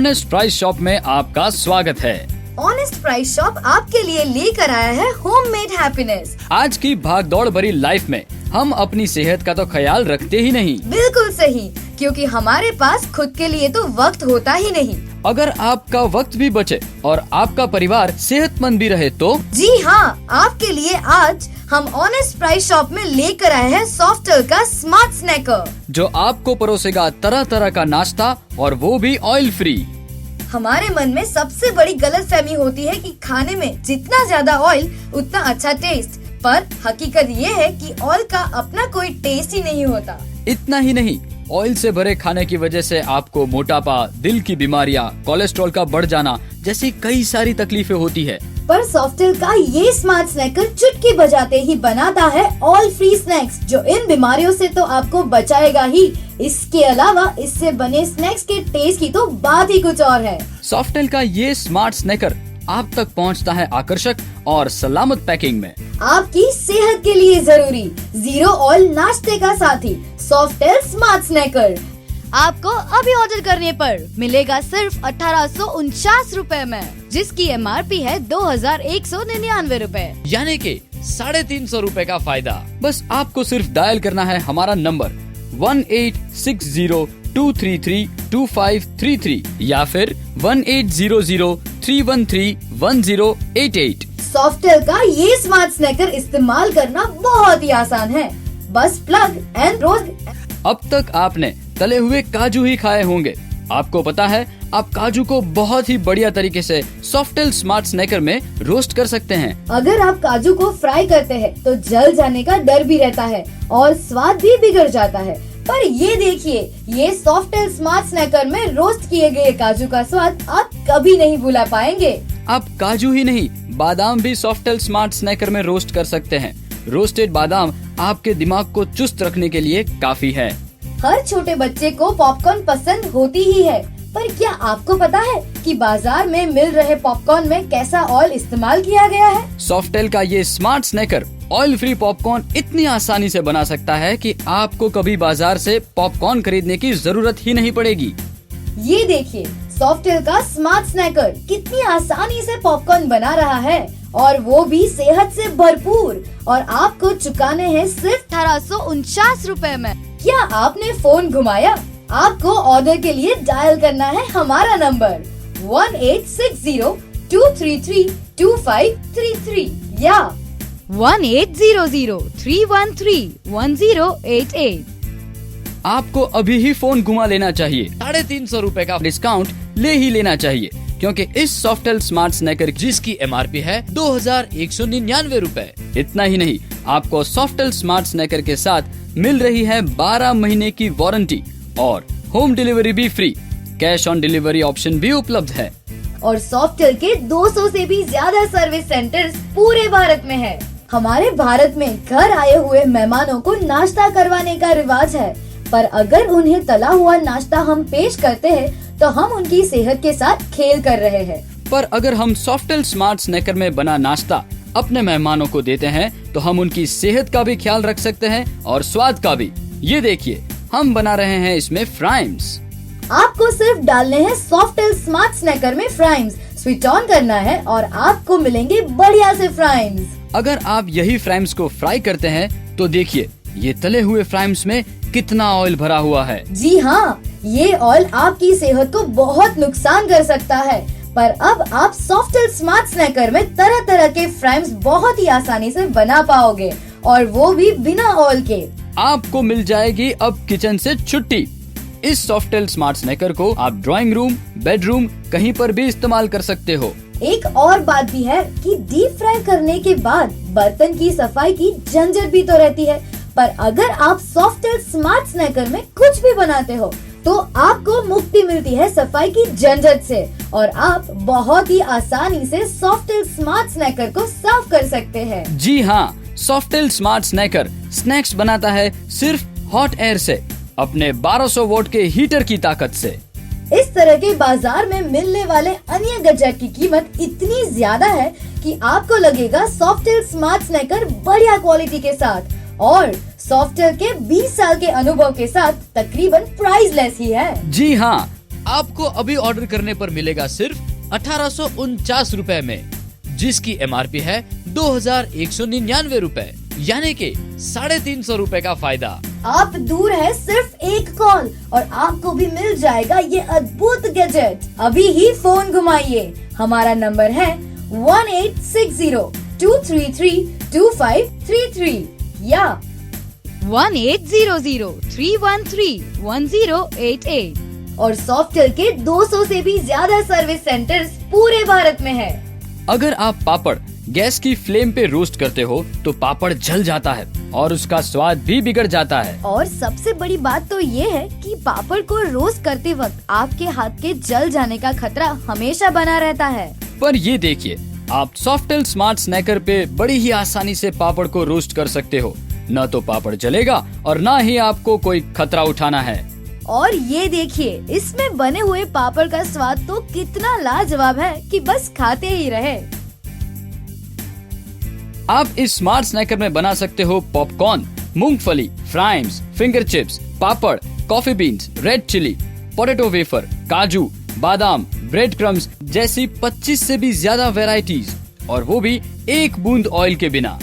Honest price shop में आपका स्वागत है। ऑनेस्ट प्राइस शॉप आपके लिए लेकर आया है होममेड हैप्पीनेस। आज की भागदौड़ भरी लाइफ में हम अपनी सेहत का तो ख्याल रखते ही नहीं। बिल्कुल सही, क्योंकि हमारे पास खुद के लिए तो वक्त होता ही नहीं। अगर आपका वक्त भी बचे और आपका परिवार सेहतमंद भी रहे तो जी हाँ, आपके लिए आज हम ऑनेस्ट प्राइस शॉप में लेकर आए हैं सॉफ्टल का स्मार्ट स्नैकर, जो आपको परोसेगा तरह तरह का नाश्ता और वो भी ऑयल फ्री। हमारे मन में सबसे बड़ी गलतफहमी होती है कि खाने में जितना ज्यादा ऑयल उतना अच्छा टेस्ट, पर हकीकत ये है कि ऑयल का अपना कोई टेस्ट ही नहीं होता। इतना ही नहीं, ऑयल से भरे खाने की वजह से आपको मोटापा, दिल की बीमारियां, कोलेस्ट्रॉल का बढ़ जाना जैसी कई सारी तकलीफें होती है। पर सॉफ्टल का ये स्मार्ट स्नैकर चुटकी बजाते ही बनाता है ऑयल फ्री स्नैक्स, जो इन बीमारियों से तो आपको बचाएगा ही, इसके अलावा इससे बने स्नैक्स के टेस्ट की तो बात ही कुछ और है। सॉफ्टल का ये स्मार्ट स्नैकर आप तक पहुंचता है आकर्षक और सलामत पैकिंग में। आपकी सेहत के लिए जरूरी जीरो ऑयल नाश्ते का साथी सॉफ्टल स्मार्ट स्नैकर आपको अभी ऑर्डर करने पर मिलेगा सिर्फ 1849 रूपए में, जिसकी MRP है 2199 रूपए, यानी कि 350 रूपए का फायदा। बस आपको सिर्फ डायल करना है हमारा नंबर 186023325533 या फिर 180031310888। सॉफ्टल का ये स्मार्ट स्नैकर इस्तेमाल करना बहुत ही आसान है। बस प्लग एंड रोस्ट। अब तक आपने तले हुए काजू ही खाए होंगे। आपको पता है आप काजू को बहुत ही बढ़िया तरीके से सॉफ्टल स्मार्ट स्नैकर में रोस्ट कर सकते हैं। अगर आप काजू को फ्राई करते हैं तो जल जाने का डर भी रहता है और स्वाद भी बिगड़ जाता है। पर ये देखिए, ये सॉफ्टल स्मार्ट स्नैकर में रोस्ट किए गए काजू का स्वाद आप कभी नहीं भुला पाएंगे। आप काजू ही नहीं, बादाम भी सॉफ्टल स्मार्ट स्नैकर में रोस्ट कर सकते हैं। रोस्टेड बादाम आपके दिमाग को चुस्त रखने के लिए काफी है। हर छोटे बच्चे को पॉपकॉर्न पसंद होती ही है, पर क्या आपको पता है कि बाजार में मिल रहे पॉपकॉर्न में कैसा ऑयल इस्तेमाल किया गया है? सॉफ्टल का ये smart sneaker oil free popcorn इतनी आसानी से बना सकता है कि आपको कभी बाजार से पॉपकॉर्न खरीदने की जरूरत ही नहीं पड़ेगी। ये देखिए, सॉफ्टल का स्मार्ट स्नैकर कितनी आसानी से पॉपकॉर्न बना रहा है, और वो भी सेहत से भरपूर, और आपको चुकाने हैं सिर्फ 1849 रूपए में। क्या आपने फोन घुमाया? आपको ऑर्डर के लिए डायल करना है हमारा नंबर 186023325533 या 180031310888। आपको अभी ही फोन घुमा लेना चाहिए। 350 रूपए का डिस्काउंट ले ही लेना चाहिए, क्योंकि इस सॉफ्टल स्मार्ट स्नैकर जिसकी MRP है 2199 रूपए। इतना ही नहीं, आपको सॉफ्टल स्मार्ट स्नैकर के साथ मिल रही है 12 महीने की वारंटी और होम डिलीवरी भी free. Cash on delivery option भी उपलब्ध है। और सॉफ्टल के 200 से भी ज्यादा सर्विस सेंटर्स पूरे भारत में है। हमारे भारत में घर आए हुए मेहमानों को नाश्ता करवाने का रिवाज है, पर अगर उन्हें तला हुआ नाश्ता हम पेश करते हैं तो हम उनकी सेहत के साथ खेल कर रहे हैं। पर अगर हम सॉफ्टल स्मार्ट स्नैकर में बना नाश्ता अपने मेहमानों को देते हैं तो हम उनकी सेहत का भी ख्याल रख सकते हैं और स्वाद का भी। ये देखिए, हम बना रहे हैं इसमें फ्राइम्स। आपको सिर्फ डालने हैं सॉफ्टल स्मार्ट स्नैकर में फ्राइम्स, स्विच ऑन करना है और आपको मिलेंगे बढ़िया से फ्राइम्स। अगर आप यही फ्राइम्स को फ्राई करते हैं तो देखिए, ये तले हुए फ्राइम्स में कितना ऑयल भरा हुआ है। जी हाँ, ये ऑयल आपकी सेहत को बहुत नुकसान कर सकता है, पर अब आप सॉफ्टल स्मार्ट स्नैकर में तरह तरह के फ्राइम्स बहुत ही आसानी से बना पाओगे, और वो भी बिना ऑयल के। आपको मिल जाएगी अब किचन से छुट्टी। इस सॉफ्टल स्मार्ट स्नैकर को आप ड्राइंग रूम, बेडरूम, कहीं पर भी इस्तेमाल कर सकते हो। एक और बात भी है कि डीप फ्राई करने के बाद बर्तन की सफाई की झंझट भी तो रहती है, पर अगर आप सॉफ्टल स्मार्ट स्नैकर में कुछ भी बनाते हो तो आपको मुक्ति मिलती है सफाई की झंझट से, और आप बहुत ही आसानी से सॉफ्टल स्मार्ट स्नैकर को साफ कर सकते हैं। जी हाँ, सॉफ्टल स्मार्ट स्नैकर स्नैक्स बनाता है सिर्फ हॉट एयर से, अपने 1200 वोल्ट के हीटर की ताकत से। इस तरह के बाजार में मिलने वाले अन्य गैजेट की कीमत इतनी ज्यादा है कि आपको लगेगा सॉफ्टल स्मार्ट स्नैकर बढ़िया क्वालिटी के साथ, और सॉफ्टवेयर के 20 साल के अनुभव के साथ तकरीबन प्राइसलेस ही है। जी हाँ, आपको अभी ऑर्डर करने पर मिलेगा सिर्फ 1849 रूपए में, जिसकी MRP है 2199 रूपए, यानी कि 350 रूपए का फायदा। आप दूर है सिर्फ एक कॉल और आपको भी मिल जाएगा ये अद्भुत गैजेट। अभी ही फोन घुमाइए। हमारा नंबर है 1860-233-2533 या 1800-313-1088 और सॉफ्टवेयर के 200 से भी ज्यादा सर्विस सेंटर्स पूरे भारत में है। अगर आप पापड़ गैस की फ्लेम पे रोस्ट करते हो तो पापड़ जल जाता है और उसका स्वाद भी बिगड़ जाता है। और सबसे बड़ी बात तो ये है कि पापड़ को रोस्ट करते वक्त आपके हाथ के जल जाने का खतरा हमेशा बना रहता है। पर ये देखिए, आप सॉफ्टेल स्मार्ट स्नैकर पे बड़ी ही आसानी से पापड़ को रोस्ट कर सकते हो। न तो पापड़ जलेगा और न ही आपको कोई खतरा उठाना है। और ये देखिए, इसमें बने हुए पापड़ का स्वाद तो कितना लाजवाब है कि बस खाते ही रहे। आप इस स्मार्ट स्नैकर में बना सकते हो पॉपकॉर्न, मूंगफली, फ्राइम्स, फिंगर चिप्स, पापड़, coffee beans, red chilli, potato wafer, काजू, बादाम, ब्रेड क्रम्स जैसी 25 से भी ज्यादा वैरायटीज, और वो भी एक बूंद ऑयल के बिना।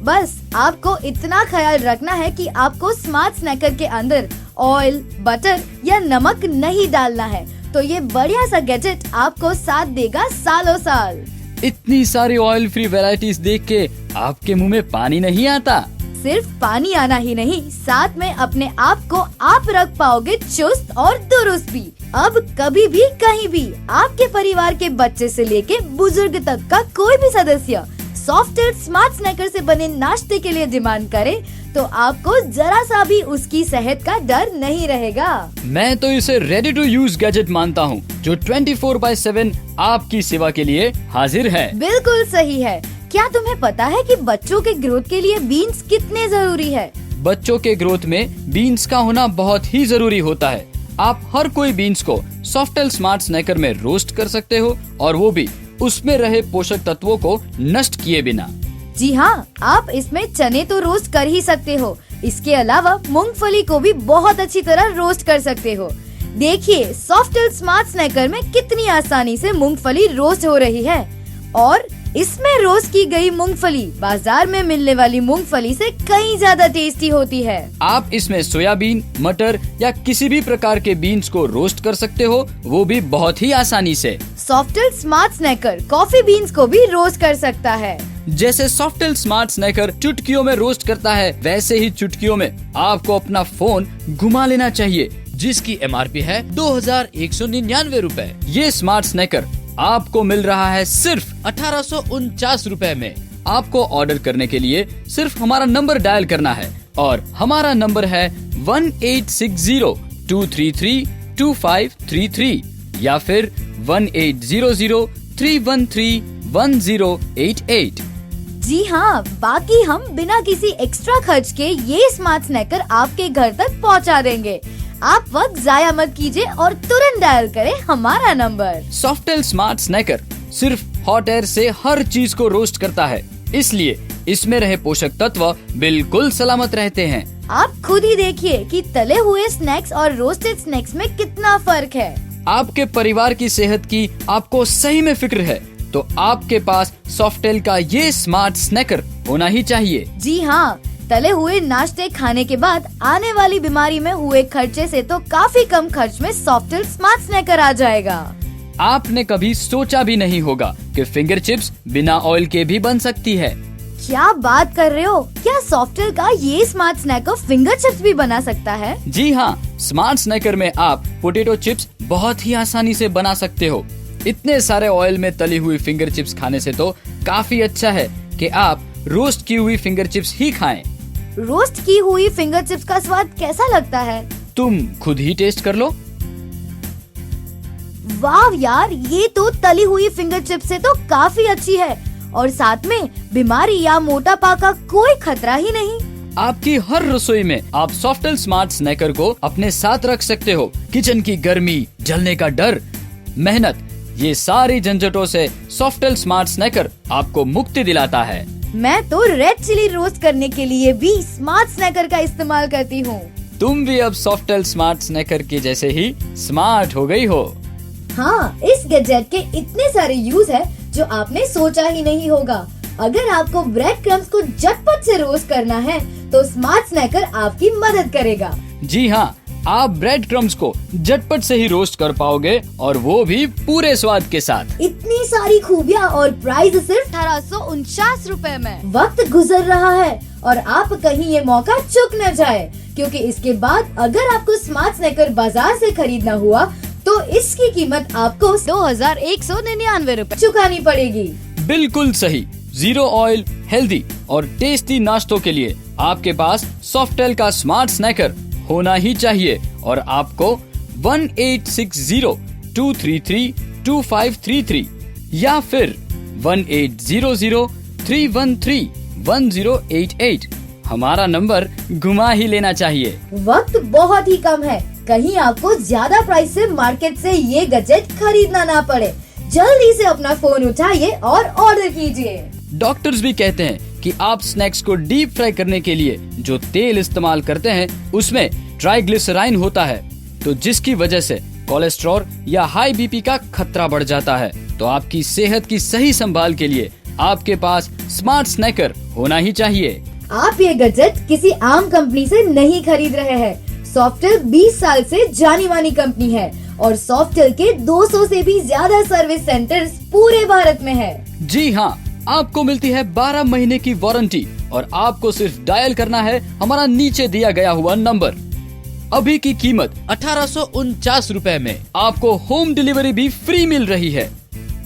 बस आपको इतना ख्याल रखना है कि आपको स्मार्ट स्नैकर के अंदर ऑयल, बटर या नमक नहीं डालना है, तो ये बढ़िया सा गैजेट आपको साथ देगा सालों साल। इतनी सारी ऑयल फ्री वैरायटीज देख के आपके मुंह में पानी नहीं आता? सिर्फ पानी आना ही नहीं, साथ में अपने आप को आप रख पाओगे चुस्त और दुरुस्त भी। अब कभी भी कहीं भी आपके परिवार के बच्चे से लेके बुजुर्ग तक का कोई भी सदस्य सॉफ्टवेयर स्मार्ट स्नैकर से बने नाश्ते के लिए डिमांड करे तो आपको जरा सा भी उसकी सेहत का डर नहीं रहेगा। मैं तो इसे रेडी टू यूज गैजेट मानता हूँ, जो 24/7 आपकी सेवा के लिए हाजिर है। बिल्कुल सही है। क्या तुम्हें पता है कि बच्चों के ग्रोथ के लिए बीन्स कितने जरूरी है? बच्चों के ग्रोथ में बीन्स का होना बहुत ही जरूरी होता है। आप हर कोई बीन्स को सॉफ्टेल स्मार्ट स्नैकर में रोस्ट कर सकते हो, और वो भी उसमें रहे पोषक तत्वों को नष्ट किए बिना। जी हाँ, आप इसमें चने तो रोस्ट कर ही सकते हो, इसके अलावा मूंगफली को भी बहुत अच्छी तरह रोस्ट कर सकते हो। देखिए सॉफ्टेल स्मार्ट स्नैकर में कितनी आसानी से मूंगफली रोस्ट हो रही है, और इसमें रोस्ट की गई मूंगफली बाजार में मिलने वाली मूंगफली से कहीं ज्यादा टेस्टी होती है। आप इसमें सोयाबीन, मटर या किसी भी प्रकार के बीन्स को रोस्ट कर सकते हो, वो भी बहुत ही आसानी से। सॉफ्टेल स्मार्ट स्नैकर कॉफी बीन्स को भी रोस्ट कर सकता है। जैसे सॉफ्टेल स्मार्ट स्नैकर चुटकियों में रोस्ट करता है, वैसे ही चुटकियों में आपको अपना फोन घुमा लेना चाहिए, जिसकी MRP है 2199 रूपए। ये स्मार्ट स्नैकर आपको मिल रहा है सिर्फ 1849 रूपए में। आपको ऑर्डर करने के लिए सिर्फ हमारा नंबर डायल करना है, और हमारा नंबर है 1860-233-2533 या फिर 1800-313-1088। जी हाँ, बाकी हम बिना किसी एक्स्ट्रा खर्च के ये स्मार्ट स्नैकर आपके घर तक पहुँचा देंगे। आप वक्त जाया मत कीजिए और तुरंत डायल करें हमारा नंबर। सॉफ्टेल स्मार्ट स्नैकर सिर्फ हॉट एयर से हर चीज को रोस्ट करता है, इसलिए इसमें रहे पोषक तत्व बिल्कुल सलामत रहते हैं। आप खुद ही देखिए कि तले हुए स्नैक्स और रोस्टेड स्नैक्स में कितना फर्क है। आपके परिवार की सेहत की आपको सही में फिक्र है, तो आपके पास सॉफ्टेल का ये स्मार्ट स्नैकर होना ही चाहिए। जी हाँ, तले हुए नाश्ते खाने के बाद आने वाली बीमारी में हुए खर्चे से तो काफी कम खर्च में सॉफ्टेल स्मार्ट स्नैकर आ जाएगा। आपने कभी सोचा भी नहीं होगा कि फिंगर चिप्स बिना ऑयल के भी बन सकती है। क्या बात कर रहे हो? क्या सॉफ्टेल का ये स्मार्ट स्नैकर फिंगर चिप्स भी बना सकता है? जी हाँ, स्मार्ट स्नैकर में आप पोटैटो चिप्स बहुत ही आसानी से बना सकते हो। इतने सारे ऑयल में तली हुई फिंगर चिप्स खाने से तो काफी अच्छा है कि आप रोस्ट की हुई फिंगर चिप्स ही खाएं। रोस्ट की हुई फिंगर चिप्स का स्वाद कैसा लगता है? तुम खुद ही टेस्ट कर लो। वाह यार, ये तो तली हुई फिंगर चिप्स से तो काफी अच्छी है, और साथ में बीमारी या मोटापा का कोई खतरा ही नहीं। आपकी हर रसोई में आप सॉफ्टेल स्मार्ट स्नैकर को अपने साथ रख सकते हो। किचन की गर्मी, जलने का डर, मेहनत, ये सारी झंझटों से सॉफ्टेल स्मार्ट स्नैकर आपको मुक्ति दिलाता है। मैं तो रेड चिली रोस्ट करने के लिए भी स्मार्ट स्नैकर का इस्तेमाल करती हूँ। तुम भी अब सॉफ्टेल स्मार्ट स्नैकर के जैसे ही स्मार्ट हो गई हो। हाँ, इस गैजेट के इतने सारे यूज है जो आपने सोचा ही नहीं होगा। अगर आपको ब्रेड क्रम्स को झटपट से रोस्ट करना है तो स्मार्ट स्नैकर आपकी मदद करेगा। जी हाँ, आप ब्रेड क्रम्स को झटपट से ही रोस्ट कर पाओगे और वो भी पूरे स्वाद के साथ। इतनी सारी खूबियाँ और प्राइस सिर्फ 1849 रुपए में। वक्त गुजर रहा है और आप कहीं ये मौका चूक न जाए, क्योंकि इसके बाद अगर आपको स्मार्ट स्नैकर बाजार से खरीदना हुआ तो इसकी कीमत आपको 2199 रुपए चुकानी पड़ेगी। बिल्कुल सही। जीरो ऑयल, हेल्दी और टेस्टी नाश्तों के लिए आपके पास सॉफ्टेल का स्मार्ट स्नैकर होना ही चाहिए और आपको 1860-233-2533 या फिर 1800-313-1088 हमारा नंबर घुमा ही लेना चाहिए। वक्त बहुत ही कम है, कहीं आपको ज्यादा प्राइस से मार्केट से ये गैजेट खरीदना ना पड़े। जल्दी से अपना फोन उठाइए और ऑर्डर कीजिए। डॉक्टर्स भी कहते हैं कि आप स्नैक्स को डीप फ्राई करने के लिए जो तेल इस्तेमाल करते हैं उसमें ट्राइग्लिसराइन होता है, तो जिसकी वजह से कोलेस्ट्रॉल या हाई बीपी का खतरा बढ़ जाता है। तो आपकी सेहत की सही संभाल के लिए आपके पास स्मार्ट स्नैकर होना ही चाहिए। आप ये गैजेट किसी आम कंपनी से नहीं खरीद रहे हैं। सॉफ्टेल 20 साल से जानी मानी कंपनी है और सॉफ्टेल के 200 से भी ज्यादा सर्विस सेंटर्स पूरे भारत में है। जी हाँ, आपको मिलती है 12 महीने की वारंटी और आपको सिर्फ डायल करना है हमारा नीचे दिया गया हुआ नंबर। अभी की कीमत 1849 रुपए में आपको होम डिलीवरी भी फ्री मिल रही है।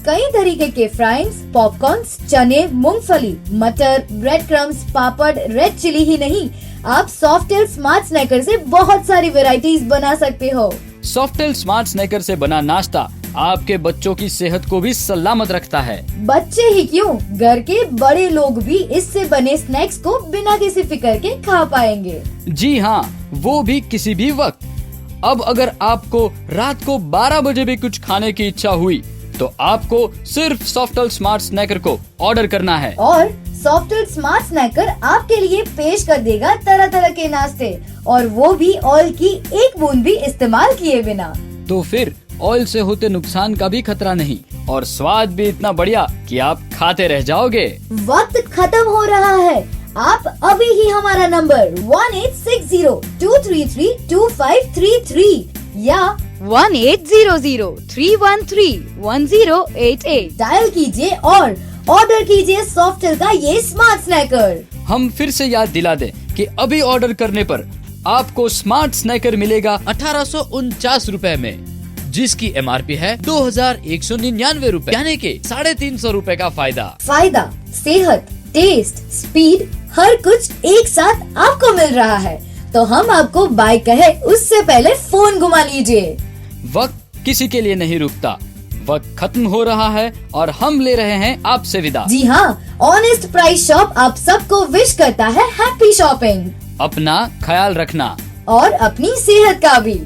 कई तरीके के फ्राइंग्स, पॉपकॉर्न्स, चने, मूंगफली, मटर, ब्रेड क्रम्स, पापड़, रेड चिली ही नहीं, आप सॉफ्टेल स्मार्ट स्नैकर से बहुत सारी वैरायटीज बना सकते हो। सॉफ्टेल स्मार्ट स्नैकर से बना नाश्ता आपके बच्चों की सेहत को भी सलामत रखता है। बच्चे ही क्यों, घर के बड़े लोग भी इससे बने स्नैक्स को बिना किसी फिक्र के खा पाएंगे। जी हाँ, वो भी किसी भी वक्त। अब अगर आपको रात को 12 बजे भी कुछ खाने की इच्छा हुई तो आपको सिर्फ सॉफ्टेल स्मार्ट स्नैकर को ऑर्डर करना है और सॉफ्टेल स्मार्ट स्नैकर आपके लिए पेश कर देगा तरह तरह के नाश्ते, और वो भी ऑयल की एक बूंद भी इस्तेमाल किए बिना। तो फिर ऑयल से होते नुकसान का भी खतरा नहीं और स्वाद भी इतना बढ़िया कि आप खाते रह जाओगे। वक्त खत्म हो रहा है, आप अभी ही हमारा नंबर 1860-233-2533 या 1800-313-1088 डायल कीजिए और ऑर्डर कीजिए सॉफ्टेल का ये स्मार्ट स्नैकर। हम फिर से याद दिला दें कि अभी ऑर्डर करने पर आपको स्मार्ट स्नैकर मिलेगा 1849 रुपए में, जिसकी MRP है 2199 रुपए, यानी कि 350 रुपए का फायदा। सेहत, टेस्ट, स्पीड, हर कुछ एक साथ आपको मिल रहा है। तो हम आपको बाय कहे उससे पहले फोन घुमा लीजिए। वक्त किसी के लिए नहीं रुकता, वक्त खत्म हो रहा है और हम ले रहे हैं आपसे विदा। जी हाँ, ऑनेस्ट प्राइस शॉप आप सबको विश करता है हैप्पी शॉपिंग। अपना ख्याल रखना और अपनी सेहत का भी।